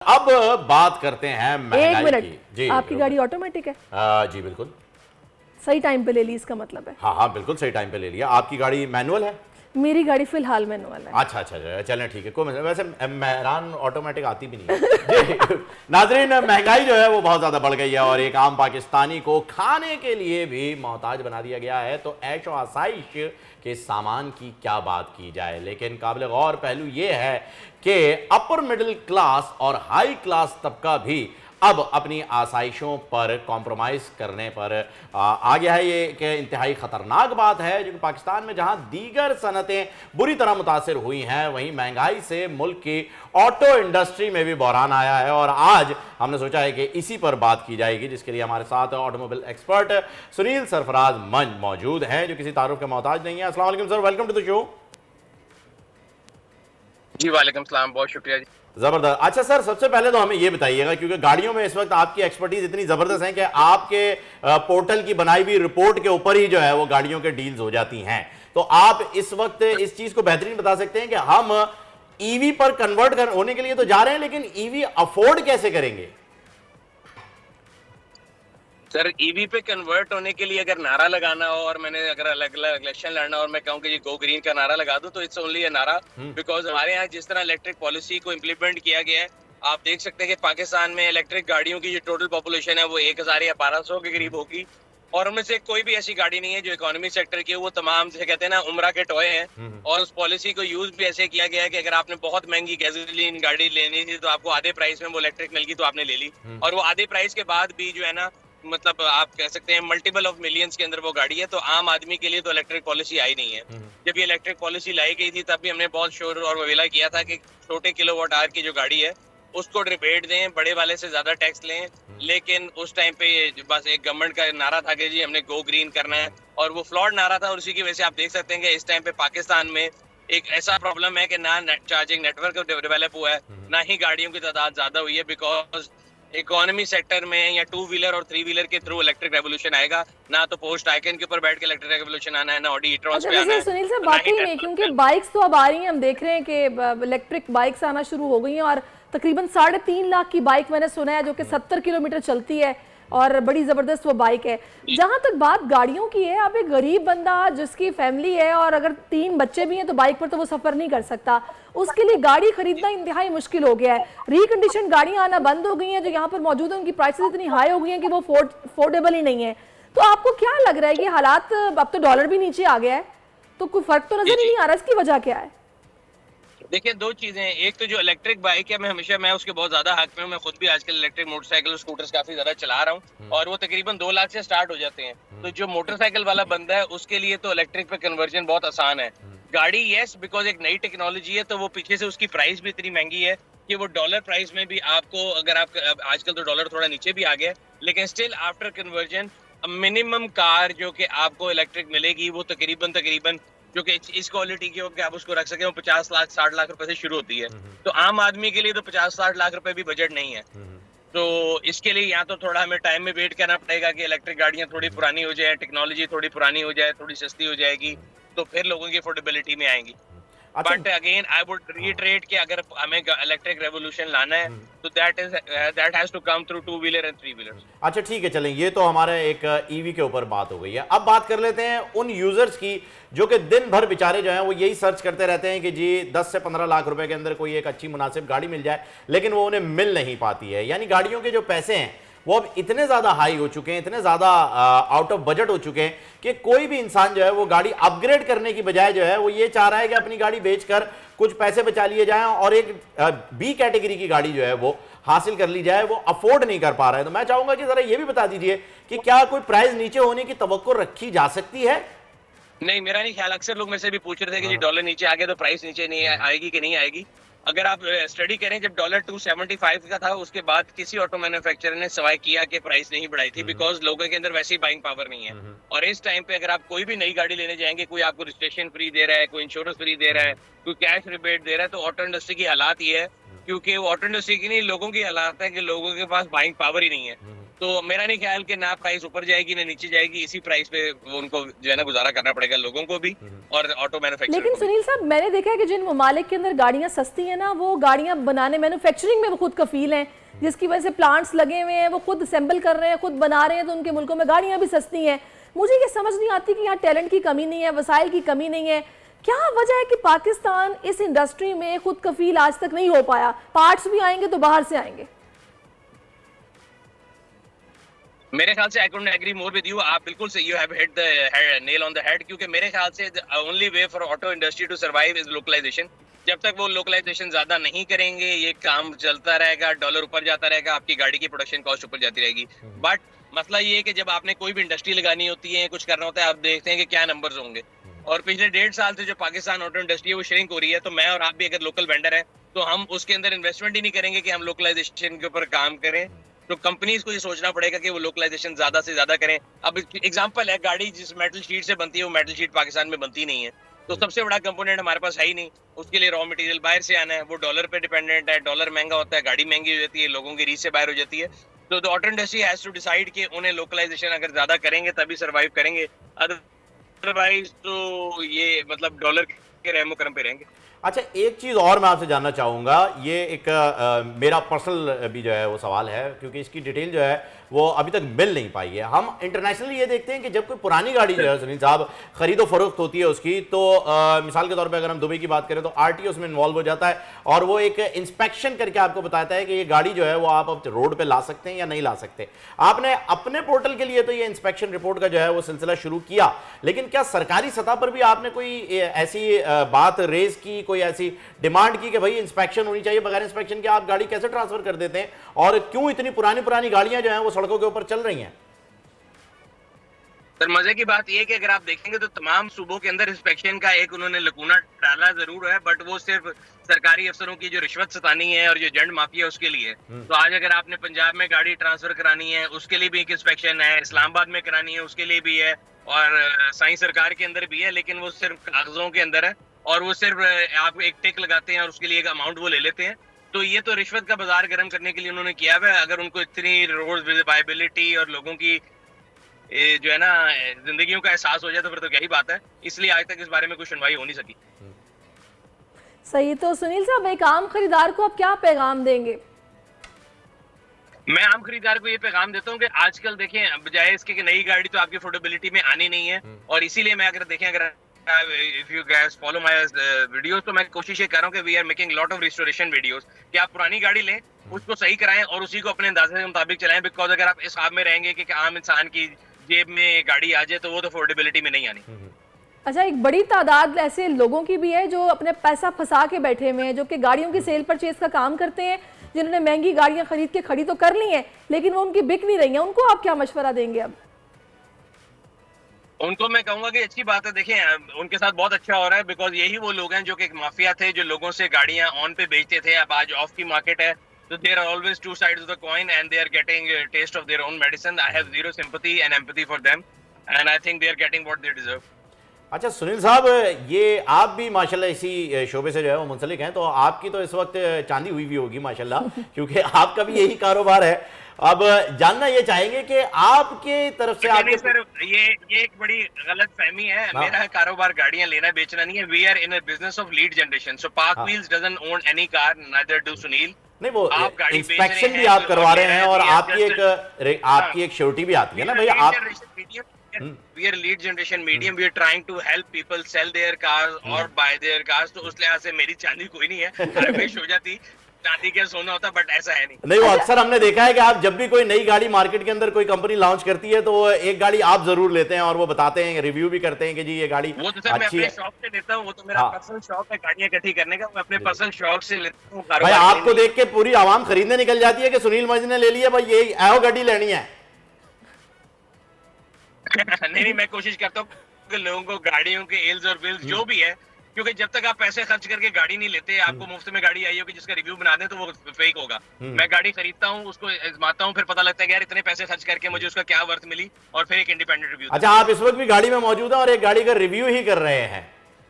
अब बात करते हैं एक महंगाई मिनट, की। जी आपकी गाड़ी ऑटोमेटिक है? जी बिल्कुल। सही टाइम पे ले ली इसका मतलब है। हाँ हाँ बिल्कुल सही टाइम पे ले लिया। आपकी गाड़ी मैनुअल है? मेरी गाड़ी फिलहाल मैनुअल है। अच्छा अच्छा अच्छा, चलें ठीक है, कोई मसला। वैसे मेहरान ऑटोमेटिक आती भी नहीं है। जी नाजरीन, महंगाई जो है वो बहुत ज़्यादा बढ़ गई है और एक आम पाकिस्तानी को खाने के लिए भी मोहताज बना दिया गया है। तो ऐशो आसाइश के सामान की क्या बात की जाए, लेकिन काबिल गौर पहलू ये है कि अपर मिडिल क्लास और हाई क्लास तबका भी अब अपनी आसाइशों पर कॉम्प्रोमाइज़ करने पर आ गया है। ये एक इंतहाई ख़तरनाक बात है, जो कि पाकिस्तान में जहां दीगर सनतें बुरी तरह मुतासर हुई हैं, वहीं महंगाई से मुल्क की ऑटो इंडस्ट्री में भी बहरान आया है। और आज हमने सोचा है कि इसी पर बात की जाएगी, जिसके लिए हमारे साथ ऑटोमोबाइल एक्सपर्ट सुनील सरफराज मंज मौजूद हैं, जो किसी तारुफ के मोहताज नहीं है। अस्सलाम वालेकुम sir, welcome to the show. जी वालेकुम सलाम, बहुत शुक्रिया जी। जबरदस्त। अच्छा सर, सबसे पहले तो हमें यह बताइएगा, क्योंकि गाड़ियों में इस वक्त आपकी एक्सपर्टीज इतनी जबरदस्त है कि आपके पोर्टल की बनाई हुई रिपोर्ट के ऊपर ही जो है वो गाड़ियों के डील्स हो जाती हैं। तो आप इस वक्त इस चीज को बेहतरीन बता सकते हैं कि हम ईवी पर कन्वर्ट होने के लिए तो जा रहे हैं, लेकिन ईवी अफोर्ड कैसे करेंगे? सर, ईवी पे कन्वर्ट होने के लिए अगर नारा लगाना हो और मैंने अगर अलग अलग इलेक्शन लड़ना और मैं कहूँ कि जी गो ग्रीन का नारा लगा दूं, तो इट्स ओनली अ नारा। बिकॉज हमारे यहाँ जिस तरह इलेक्ट्रिक पॉलिसी को इम्प्लीमेंट किया गया है, आप देख सकते हैं कि पाकिस्तान में इलेक्ट्रिक गाड़ियों की जो टोटल पॉपुलेशन है वो 1000 या 1200 के करीब होगी। और उनमें से कोई भी ऐसी गाड़ी नहीं है जो इकोनॉमी सेक्टर की है। वो तमाम जैसे कहते हैं ना उम्रा के टॉय हैं। और उस पॉलिसी को यूज भी ऐसे किया गया है कि अगर आपने बहुत महंगी गैसोलीन गाड़ी लेनी थी तो आपको आधे प्राइस में वो इलेक्ट्रिक मिल गई तो आपने ले ली। और वो आधे प्राइस के बाद भी जो है ना, मतलब आप कह सकते हैं मल्टीपल ऑफ मिलियंस के अंदर वो गाड़ी है। तो आम आदमी के लिए तो इलेक्ट्रिक पॉलिसी आई नहीं है। जब ये इलेक्ट्रिक पॉलिसी लाई गई थी तब भी हमने बहुत शोर और ववेला किया था कि छोटे किलोवाट आवर की जो गाड़ी है उसको रिबेट दें, बड़े वाले से ज्यादा टैक्स लें। लेकिन उस टाइम पे बस एक गवर्नमेंट का नारा था कि जी हमने गो ग्रीन करना है, और वो फ्लॉड नारा था। और उसी की वजह से आप देख सकते हैं कि इस टाइम पे पाकिस्तान में एक ऐसा प्रॉब्लम है कि ना चार्जिंग नेटवर्क डेवलप हुआ है, ना ही गाड़ियों की तादाद ज्यादा हुई है। बिकॉज इकोनॉमी सेक्टर में या टू व्हीलर और थ्री व्हीलर के थ्रू इलेक्ट्रिक रेवोल्यूशन आएगा, ना तो पोस्ट आइकन के ऊपर बैठ के इलेक्ट्रिक रेवोल्यूशन आना है, ना ऑडी ई-ट्रॉन्स पे आना है। सुनील साहब, ना ही वाकई में क्योंकि बाइक्स तो अब आ रही हैं, हम देख रहे हैं कि इलेक्ट्रिक बाइक्स आना शुरू हो गई हैं और तकरीबन 3.5 लाख की बाइक मैंने सुना है जो कि 70 किलोमीटर चलती है और बड़ी जबरदस्त वो बाइक है। जहां तक बात गाड़ियों की है, अब एक गरीब बंदा जिसकी फैमिली है और अगर 3 बच्चे भी हैं तो बाइक पर तो वो सफर नहीं कर सकता, उसके लिए गाड़ी खरीदना इंतहाई मुश्किल हो गया है। रिकंडीशन गाड़ियां आना बंद हो गई हैं जो यहाँ पर मौजूद है, उनकी प्राइसेस इतनी हाई हो गई हैं कि वो अफोर्डेबल ही नहीं है। तो आपको क्या लग रहा है कि हालात, अब तो डॉलर भी नीचे आ गया है, तो कोई फर्क तो नजर ही नहीं आ रहा, इसकी वजह क्या है? देखिए, दो चीजें हैं। एक तो जो इलेक्ट्रिक बाइक है, मैं उसके बहुत ज्यादा हक में हूँ। मैं खुद भी आजकल इलेक्ट्रिक मोटरसाइकिल और स्कूटर्स काफी ज्यादा चला रहा हूँ और वो तकरीबन 2 लाख से स्टार्ट हो जाते हैं। तो जो मोटरसाइकिल वाला बंदा है उसके लिए तो इलेक्ट्रिक पे कन्वर्जन बहुत आसान है। गाड़ी यस, बिकॉज एक नई टेक्नोलॉजी है, तो वो पीछे से उसकी प्राइस भी इतनी महंगी है कि वो डॉलर प्राइस में भी आपको, अगर आप आजकल तो डॉलर थोड़ा नीचे भी आ गया, लेकिन still after conversion minimum car जो कि आपको इलेक्ट्रिक मिलेगी वो तकरीबन जो कि इस क्वालिटी की हो कि आप उसको रख सके, वो 50 लाख 60 लाख रुपए से शुरू होती है। तो आम आदमी के लिए तो 50-60 लाख रुपए भी बजट नहीं है। तो इसके लिए या तो थोड़ा हमें टाइम में वेट करना पड़ेगा कि इलेक्ट्रिक गाड़ियां थोड़ी पुरानी हो जाए, टेक्नोलॉजी थोड़ी पुरानी हो जाए, थोड़ी सस्ती हो जाएगी, तो फिर लोगों की अफोर्डेबिलिटी में आएंगी। अच्छा। But again I would reiterate कि अगर हमें इलेक्ट्रिक रेवोल्यूशन लाना है तो that has to come through two wheeler and three wheeler. अच्छा ठीक है, चलें, ये तो हमारे एक ईवी के ऊपर बात हो गई है। अब बात कर लेते हैं उन यूजर्स की जो कि दिन भर बेचारे जो हैं वो यही सर्च करते रहते हैं कि जी 10 से 15 लाख रुपए के अंदर कोई एक अच्छी मुनासिब गाड़ी मिल जाए, लेकिन वो उन्हें मिल नहीं पाती है। यानी गाड़ियों के जो पैसे हैं वो अब इतने ज़्यादा हाई हो चुके हैं, इतने ज़्यादा आउट ऑफ बजट हो चुके हैं कि कोई भी इंसान जो है वो गाड़ी अपग्रेड करने की बजाय जो है वो ये चाह रहा है कि अपनी गाड़ी बेचकर कुछ पैसे बचा लिए जाएं और एक बी कैटेगरी की गाड़ी जो है वो हासिल कर ली जाए। वो अफोर्ड नहीं कर पा रहा है। तो मैं चाहूंगा कि जरा ये भी बता दीजिए कि क्या कोई प्राइस नीचे होने की तवक्को रखी जा सकती है? नहीं, मेरा नहीं ख्याल। अक्सर लोग मेरे से भी पूछ रहे थे कि जी डॉलर नीचे आ गया तो प्राइस नीचे नहीं आएगी कि नहीं आएगी। अगर आप स्टडी करें, जब डॉलर 275 का था उसके बाद किसी ऑटो मैन्युफैक्चरर ने सवाल किया कि प्राइस नहीं बढ़ाई थी, बिकॉज लोगों के अंदर वैसी बाइंग पावर नहीं है। और इस टाइम पे अगर आप कोई भी नई गाड़ी लेने जाएंगे, कोई आपको रजिस्ट्रेशन फ्री दे रहा है, कोई इंश्योरेंस फ्री दे रहा है, कोई कैश रिबेट दे रहा है, तो ऑटो इंडस्ट्री की हालात ये है, क्योंकि वो ऑटो इंडस्ट्री की नहीं, लोगों की हालात है कि लोगों के पास बाइंग पावर ही नहीं है। तो मेरा नहीं ख्याल कि ना प्राइस ऊपर जाएगी ना नीचे जाएगी, इसी प्राइस पे उनको जो है ना गुजारा करना पड़ेगा, लोगों को भी और ऑटो मैन्युफैक्चरर लेकिन को भी। सुनील साहब, मैंने देखा है कि जिन ममालिक के अंदर गाड़ियां सस्ती हैं ना, वो गाड़ियां बनाने, मैन्युफैक्चरिंग में वो खुद कफील हैं, जिसकी वजह से प्लांट्स लगे हुए हैं, वो खुद असेंबल कर रहे हैं, खुद बना रहे हैं, तो उनके मुल्कों में गाड़ियां भी सस्ती हैं। मुझे ये समझ नहीं आती कि यहाँ टैलेंट की कमी नहीं है, वसाइल की कमी नहीं है, क्या वजह है कि पाकिस्तान इस इंडस्ट्री में खुद कफील आज तक नहीं हो पाया? पार्ट्स भी आएंगे तो बाहर से आएंगे। मेरे ख्याल से I couldn't agree more with you, आप बिल्कुल सही, you have hit the nail on the head, क्योंकि मेरे ख्याल से only way for auto industry to survive is localisation. जब तक वो लोकलाइजेशन ज्यादा नहीं करेंगे, ये काम चलता रहेगा, डॉलर ऊपर जाता रहेगा, आपकी गाड़ी की प्रोडक्शन कॉस्ट ऊपर जाती रहेगी। बट मसला ये है कि जब आपने कोई भी इंडस्ट्री लगानी होती है, कुछ करना होता है, आप देखते हैं कि क्या नंबर्स होंगे। और पिछले 1.5 साल से जो पाकिस्तान ऑटो इंडस्ट्री है वो श्रिंक हो रही है, तो मैं और आप भी अगर लोकल वेंडर है तो हम उसके अंदर इन्वेस्टमेंट ही नहीं करेंगे कि हम लोकलाइजेशन के ऊपर काम करें। तो कंपनीज को ये सोचना पड़ेगा कि वो लोकलाइजेशन ज्यादा से ज्यादा करें। अब एग्जांपल है, गाड़ी जिस मेटल शीट से बनती है वो मेटल शीट पाकिस्तान में बनती नहीं है, तो सबसे बड़ा कंपोनेंट हमारे पास है ही नहीं, उसके लिए रॉ मटेरियल बाहर से आना है, वो डॉलर पे डिपेंडेंट है, डॉलर महंगा होता है, गाड़ी महंगी हो जाती है, लोगों की रीच से बाहर हो जाती है। तो auto industry has to decide कि उन्हें लोकलाइजेशन अगर ज्यादा करेंगे तभी सर्वाइव करेंगे, अदरवाइज तो ये मतलब डॉलर के रहमो करम पे रहेंगे। अच्छा, एक चीज़ और मैं आपसे जानना चाहूँगा, ये एक मेरा पर्सनल भी जो है वो सवाल है, क्योंकि इसकी डिटेल जो है वो अभी तक मिल नहीं पाई है। हम इंटरनेशनली ये देखते हैं कि जब कोई पुरानी गाड़ी जो है सुनील साहब खरीदो फरोख्त होती है उसकी, तो मिसाल के तौर पे अगर हम दुबई की बात करें तो आरटीओ उसमें इन्वॉल्व हो जाता है और वो एक इंस्पेक्शन करके आपको बताता है कि ये गाड़ी जो है वो आप अब रोड पे ला सकते हैं या नहीं ला सकते। आपने अपने पोर्टल के लिए तो ये इंस्पेक्शन रिपोर्ट का जो है वो सिलसिला शुरू किया, लेकिन क्या सरकारी सतह पर भी आपने कोई ऐसी बात रेज की, कोई ऐसी डिमांड की कि भाई इंस्पेक्शन होनी चाहिए, बगैर इंस्पेक्शन के आप गाड़ी कैसे ट्रांसफर कर देते हैं, और क्यों इतनी पुरानी पुरानी गाड़ियां जो हैं वो सड़कों के ऊपर चल रही हैं? सर मजे की बात यह है कि अगर आप देखेंगे तो तमाम सूबों के अंदर इंस्पेक्शन का एक उन्होंने लकूना डाला जरूर है, बट वो सिर्फ सरकारी अफसरों की जो रिश्वत सतानी है और जो एजेंट माफिया है उसके लिए। तो आज अगर आपने पंजाब में गाड़ी ट्रांसफर करानी है उसके लिए भी एक इंस्पेक्शन है, इस्लामाबाद में करानी है उसके लिए भी है, और साई सरकार के अंदर भी है, लेकिन वो सिर्फ कागजों के अंदर है और वो सिर्फ आप एक टिक लगाते हैं और उसके लिए एक अमाउंट वो ले लेते हैं। तो ये तो रिश्वत का बाजार गर्म करने के लिए उन्होंने किया हुआ है। अगर उनको इतनी रोड विजिबिलिटी और लोगों की जो है ना जिंदगियों का एहसास हो जाए तो फिर तो क्या ही बात है, इसलिए आज तक इस बारे में कोई सुनवाई हो नहीं सकी। सही। तो सुनील साहब, एक आम खरीदार को आप क्या पैगाम देंगे? मैं आम खरीदार को ये पैगाम देता हूँ कि आजकल देखें, बजाय इसके कि नई गाड़ी तो आपकी अफोर्डेबिलिटी में आनी नहीं है, और इसीलिए मैं अगर देखें, अगर if you guys follow my videos, तो मैं कोशिश ये कर रहा हूँ कि we are making lot of restoration videos, कि आप पुरानी गाड़ी लें, उसको सही कराएं और उसी को अपने अंदाजे के मुताबिक चलाएं। बिकॉज अगर आप इस ख्वाब में रहेंगे कि आम इंसान की जेब में गाड़ी आ जाए तो वो तो अफोर्डेबिलिटी में नहीं आनी। अच्छा, एक बड़ी तादाद ऐसे लोगों की भी है जो अपने पैसा फंसा के बैठे हुए हैं, जो कि गाड़ियों की सेल परचेज का काम करते हैं, जिन्होंने महंगी गाड़ियां खरीद के खड़ी तो कर ली हैं लेकिन वो उनकी बिक नहीं रही हैं, उनको आप क्या मशवरा देंगे? अब उनको मैं कहूंगा कि अच्छी बात है, देखें उनके साथ बहुत अच्छा हो रहा है, बिकॉज यही वो लोग हैं जो कि एक माफिया थे, जो लोगों से गाड़ियां ऑन पे बेचते थे, अब आज ऑफ की मार्केट है, तो there are always two sides of the coin and they are getting taste of their own medicine. I have zero sympathy and empathy for them and I think they are getting what they deserve. अच्छा सुनील साहब, ये आप भी माशाल्लाह इसी शोबे से जो है वो मुंसलिक हैं, तो आपकी तो इस वक्त चांदी हुई भी होगी माशाल्लाह, क्योंकि आपका भी यही कारोबार है। अब जानना ये चाहेंगे कि आपके तरफ से आपके सर ये एक बड़ी गलत फहमी है। मेरा कारोबार गाड़ियां लेना बेचना नहीं है। We are in a business of lead generation, so Park Wheels doesn't own any car, neither do Sunil. नहीं, वो इंस्पेक्शन भी आप करवा रहे हैं और आपकी एक श्योरिटी भी आती है ना भैया। आप We are lead generation medium. We are trying to help people sell their cars or buy their cars. तो उस लिहाज से मेरी चांदी कोई नहीं है, हर पेश हो जाती चांदी क्या सोना होता, बट ऐसा है नहीं। वो अक्सर हमने देखा है कि आप जब भी कोई नई गाड़ी मार्केट के अंदर कोई कंपनी लॉन्च करती है तो एक गाड़ी आप जरूर लेते हैं और वो बताते हैं, रिव्यू भी करते हैं कि जी ये गाड़ी वो तो सर मैं अपने शौक से लेता हूँ, वो तो मेरा पर्सनल शौक है गाड़ियां इकट्ठी करने का, मैं अपने पर्सनल शौक से लेता हूँ। भाई आपको देख के पूरी आवाम खरीदने निकल जाती है कि सुनील मर्जी ने ले लिया भाई, ये आओ गाड़ी लेनी है। नहीं, मैं कोशिश करता हूँ कि लोगों को गाड़ियों के एल्स और बिल्स जो भी है, क्योंकि जब तक आप पैसे खर्च करके गाड़ी नहीं लेते, आपको मुफ्त में गाड़ी आई होगी जिसका रिव्यू बना दें तो वो फेक होगा। मैं गाड़ी खरीदता हूँ, उसको आजमाता हूँ, फिर पता लगता है कि यार इतने पैसे खर्च करके मुझे उसका क्या वर्थ मिली, और फिर एक इंडिपेंडेंट रिव्यू। अच्छा, आप इस वक्त भी गाड़ी में मौजूद हैं और एक गाड़ी का रिव्यू ही कर रहे हैं,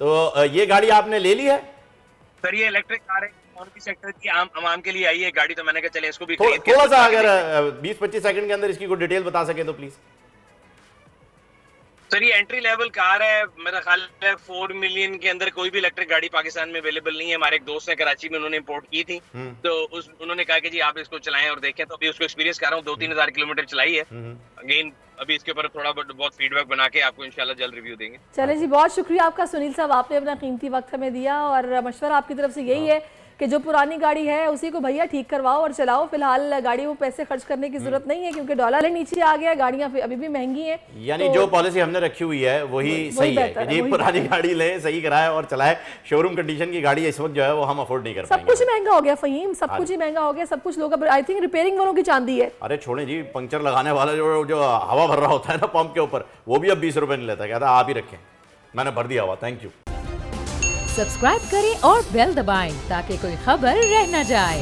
तो ये गाड़ी आपने ले ली है? सर ये इलेक्ट्रिक कार है, इकोनॉमी सेक्टर की आम के लिए आई है गाड़ी, तो मैंने कहा चले इसको भी थोड़ा सा अगर 20-25 सेकंड के अंदर इसकी कोई डिटेल बता सके तो प्लीज। सर ये एंट्री लेवल कार है, मेरा ख्याल है 4 मिलियन के अंदर कोई भी इलेक्ट्रिक गाड़ी पाकिस्तान में अवेलेबल नहीं है। हमारे एक दोस्त ने कराची में उन्होंने इंपोर्ट की थी, तो उन्होंने कहा कि जी आप इसको चलाएं और देखें, तो अभी उसको एक्सपीरियंस कर रहा हूँ, 2-3 हज़ार किलोमीटर चलाई है। अगेन अभी इसके ऊपर थोड़ा बहुत फीडबैक बना के आपको इंशाल्लाह जल्द रिव्यू देंगे। चले जी, बहुत शुक्रिया आपका सुनील साहब, आपने अपना कीमती वक्त हमें दिया और मशवरा आपकी तरफ से यही है कि जो पुरानी गाड़ी है उसी को भैया ठीक करवाओ और चलाओ। फिलहाल गाड़ी में पैसे खर्च करने की जरूरत नहीं है क्योंकि डॉलर नीचे आ गया, गाड़ियां अभी भी महंगी हैं। यानी जो पॉलिसी हमने रखी हुई है वही सही है कि जी पुरानी गाड़ी लें, सही कराए और चलाए। शोरूम कंडीशन की गाड़ी इस वक्त जो है वो हम अफोर्ड नहीं कर पाएंगे। सब कुछ महंगा हो गया फ़हीम, सब कुछ ही महंगा हो गया, सब कुछ लोग आई थिंक रिपेयरिंग वालों की चांदी है। अरे छोड़े जी, पंक्चर लगाने वाला जो हवा भर रहा होता है ना पंप के ऊपर, वो भी अब 20 रुपए नहीं लेता, कहता आप ही रखें, मैंने भर दिया हुआ, थैंक यू। सब्सक्राइब करें और बेल दबाएं ताकि कोई खबर रह न जाए।